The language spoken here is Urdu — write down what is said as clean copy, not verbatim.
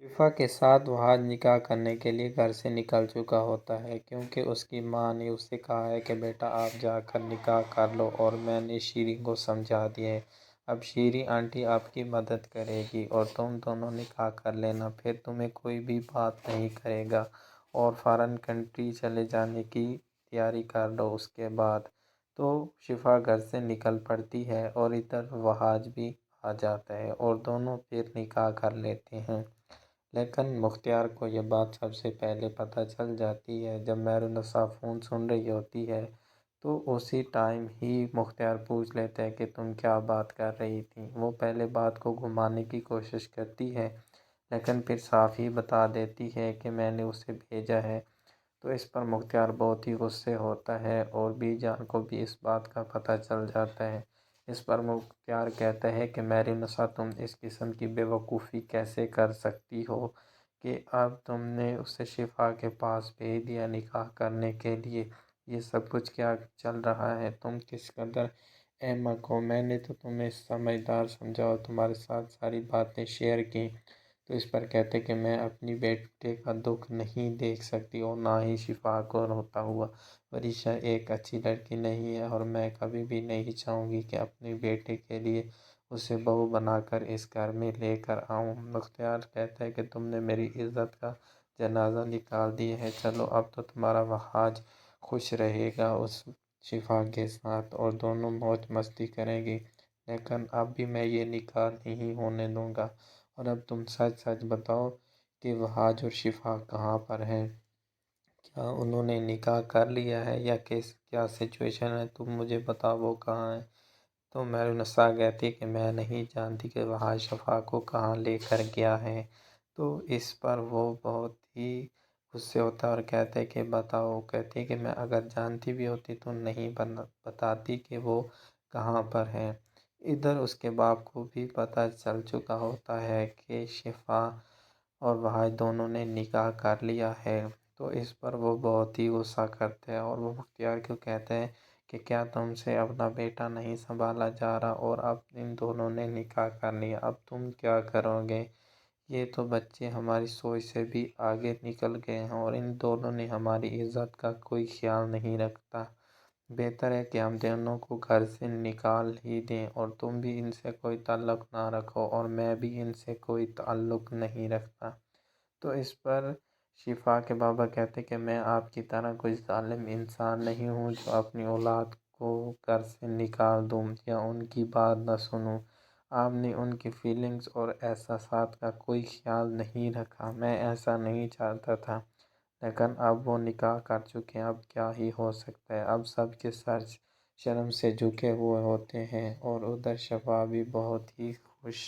شفا کے ساتھ وحاج نکاح کرنے کے لیے گھر سے نکل چکا ہوتا ہے، کیونکہ اس کی ماں نے اسے کہا ہے کہ بیٹا آپ جا کر نکاح کر لو، اور میں نے شیریں کو سمجھا دیا ہے۔ اب شیریں آنٹی آپ کی مدد کرے گی اور تم دونوں نکاح کر لینا، پھر تمہیں کوئی بھی بات نہیں کرے گا، اور فوراً کنٹری چلے جانے کی تیاری کر لو۔ اس کے بعد تو شفا گھر سے نکل پڑتی ہے اور ادھر وحاج بھی آ جاتا ہے اور دونوں پھر نکاح کر لیتے ہیں۔ لیکن مختار کو یہ بات سب سے پہلے پتہ چل جاتی ہے۔ جب مہرالنساء فون سن رہی ہوتی ہے تو اسی ٹائم ہی مختار پوچھ لیتا ہے کہ تم کیا بات کر رہی تھی۔ وہ پہلے بات کو گھمانے کی کوشش کرتی ہے، لیکن پھر صاف ہی بتا دیتی ہے کہ میں نے اسے بھیجا ہے۔ تو اس پر مختار بہت ہی غصے ہوتا ہے اور بی جان کو بھی اس بات کا پتہ چل جاتا ہے۔ اس پر مختار کہتا ہے کہ مہرالنساء تم اس قسم کی بے وقوفی کیسے کر سکتی ہو کہ اب تم نے اسے شفا کے پاس بھیج دیا نکاح کرنے کے لیے۔ یہ سب کچھ کیا چل رہا ہے؟ تم کس قدر احمق ہو، میں نے تو تمہیں سمجھدار سمجھا اور تمہارے ساتھ ساری باتیں شیئر کی۔ تو اس پر کہتے کہ میں اپنی بیٹے کا دکھ نہیں دیکھ سکتی اور نہ ہی شفا کو روتا ہوا۔ ورشا ایک اچھی لڑکی نہیں ہے اور میں کبھی بھی نہیں چاہوں گی کہ اپنے بیٹے کے لیے اسے بہو بنا کر اس گھر میں لے کر آؤں۔ مختار کہتا ہے کہ تم نے میری عزت کا جنازہ نکال دیا ہے، چلو اب تو تمہارا وحاج خوش رہے گا اس شفا کے ساتھ اور دونوں موج مستی کریں گے، لیکن اب بھی میں یہ نکاح نہیں ہونے دوں گا۔ اور اب تم سچ سچ بتاؤ کہ وحاج اور شفا کہاں پر ہیں؟ کیا انہوں نے نکاح کر لیا ہے یا کیا سچویشن ہے؟ تم مجھے بتاؤ وہ کہاں ہیں۔ تو مہرالنساء کہتی کہ میں نہیں جانتی کہ وحاج شفا کو کہاں لے کر گیا ہے۔ تو اس پر وہ بہت ہی غصے ہوتا ہے اور کہتے کہ بتاؤ۔ کہتی کہ میں اگر جانتی بھی ہوتی تو نہیں بتاتی کہ وہ کہاں پر ہے۔ ادھر اس کے باپ کو بھی پتہ چل چکا ہوتا ہے کہ شفا اور وحاج دونوں نے نکاح کر لیا ہے۔ تو اس پر وہ بہت ہی غصہ کرتے ہیں اور وہ مختار کو کہتے ہیں کہ کیا تم سے اپنا بیٹا نہیں سنبھالا جا رہا، اور اب ان دونوں نے نکاح کر لیا، اب تم کیا کرو گے؟ یہ تو بچے ہماری سوچ سے بھی آگے نکل گئے ہیں اور ان دونوں نے ہماری عزت کا کوئی خیال نہیں رکھتا۔ بہتر ہے کہ ہم دونوں کو گھر سے نکال ہی دیں اور تم بھی ان سے کوئی تعلق نہ رکھو اور میں بھی ان سے کوئی تعلق نہیں رکھتا۔ تو اس پر شفا کے بابا کہتے کہ میں آپ کی طرح کوئی ظالم انسان نہیں ہوں جو اپنی اولاد کو گھر سے نکال دوں یا ان کی بات نہ سنوں۔ آپ نے ان کی فیلنگز اور احساسات کا کوئی خیال نہیں رکھا، میں ایسا نہیں چاہتا تھا، لیکن اب وہ نکاح کر چکے ہیں، اب کیا ہی ہو سکتا ہے۔ اب سب کے سر شرم سے جھکے ہوئے ہوتے ہیں اور ادھر شفا بھی بہت ہی خوش